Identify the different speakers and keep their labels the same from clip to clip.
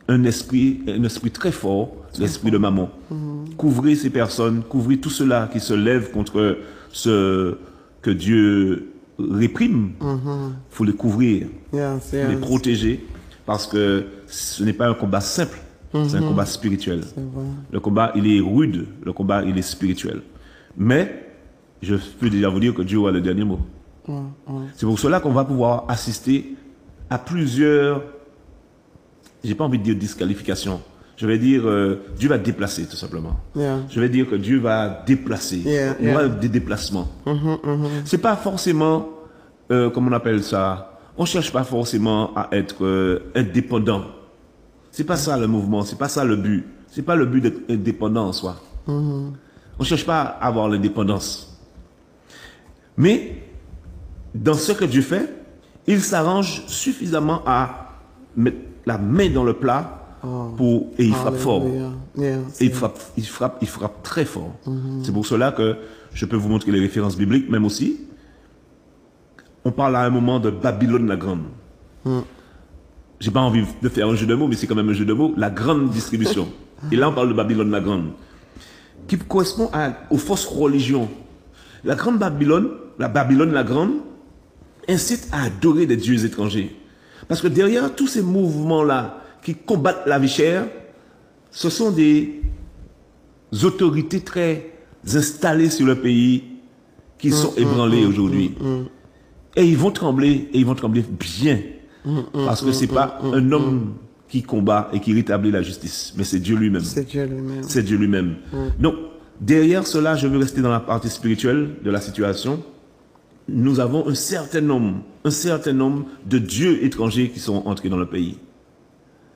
Speaker 1: un esprit très fort, l'esprit de maman. Couvrez ces personnes, couvrez tout cela qui se lève contre ce que Dieu réprime. Faut les couvrir, faut les protéger, parce que ce n'est pas un combat simple, c'est un combat spirituel. Le combat, il est rude, le combat, il est spirituel. Mais, je peux déjà vous dire que Dieu a le dernier mot. C'est pour cela qu'on va pouvoir assister à plusieurs, j'ai pas envie de dire disqualification, je vais dire Dieu va déplacer tout simplement. Je vais dire que Dieu va déplacer. Il y aura des déplacements. C'est pas forcément, comment on appelle ça, on cherche pas forcément à être indépendant. C'est pas ça le mouvement, c'est pas ça le but. C'est pas le but d'être indépendant en soi. On cherche pas à avoir l'indépendance. Mais, dans ce que Dieu fait, il s'arrange suffisamment à mettre la main dans le plat et il frappe fort. Et il frappe très fort. C'est pour cela que je peux vous montrer les références bibliques, même aussi. On parle à un moment de Babylone la Grande. J'ai pas envie de faire un jeu de mots, mais c'est quand même un jeu de mots. La grande distribution. Et là, on parle de Babylone la Grande, qui correspond aux fausses religions. La grande Babylone, la Babylone la Grande, incite à adorer des dieux étrangers. Parce que derrière tous ces mouvements-là qui combattent la vie chère, ce sont des autorités très installées sur le pays qui sont ébranlées aujourd'hui. Et ils vont trembler bien. Parce que ce n'est pas un homme qui combat et qui rétablit la justice, mais c'est Dieu lui-même.
Speaker 2: C'est Dieu lui-même.
Speaker 1: C'est Dieu lui-même. Donc, derrière cela, je veux rester dans la partie spirituelle de la situation. Nous avons un certain nombre de dieux étrangers qui sont entrés dans le pays.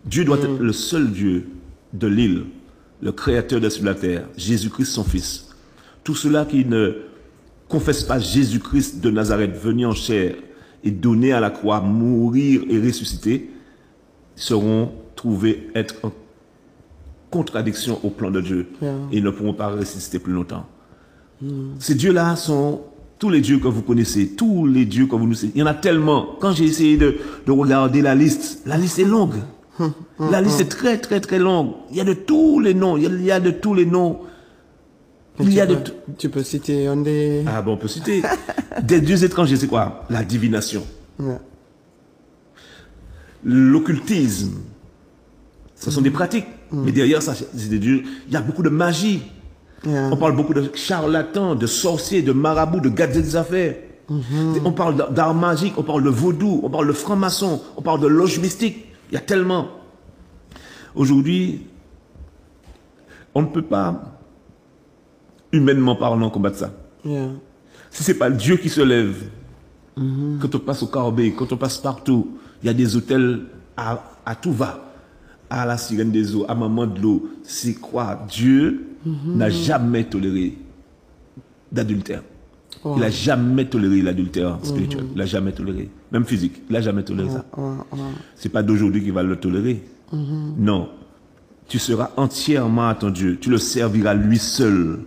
Speaker 1: Dieu doit être le seul Dieu de l'île, le créateur de la terre, Jésus-Christ son Fils. Tous ceux-là qui ne confessent pas Jésus-Christ de Nazareth venu en chair et donné à la croix, mourir et ressusciter, seront trouvés être en contradiction au plan de Dieu et ne pourront pas ressusciter plus longtemps. Ces dieux-là sont tous les dieux que vous connaissez, tous les dieux que vous nous connaissez. Il y en a tellement. Quand j'ai essayé de regarder la liste est longue. La liste est très, très, très longue. Il y a de tous les noms. Il y a de tous les noms.
Speaker 2: Tu peux citer un des...
Speaker 1: Ah bon, on peut citer. Des dieux étrangers, c'est quoi? La divination. L'occultisme. Ce sont des pratiques. Mais derrière ça, c'est des dieux. Il y a beaucoup de magie. On parle beaucoup de charlatans, de sorciers, de marabouts, de gadgets des affaires. On parle d'art magique, on parle de vaudou, on parle de franc-maçon, on parle de loge mystique. Il y a tellement. Aujourd'hui, on ne peut pas, humainement parlant, combattre ça. Si ce n'est pas Dieu qui se lève, quand on passe au Carbet, quand on passe partout, il y a des hôtels à tout va. À la Sirène des Eaux, à Maman de l'eau. C'est quoi? Dieu n'a jamais toléré d'adultère. Il n'a jamais toléré l'adultère spirituel. Il n'a jamais toléré. Même physique. Il n'a jamais toléré ça. C'est pas d'aujourd'hui qu'il va le tolérer. Non. Tu seras entièrement à ton Dieu. Tu le serviras lui seul.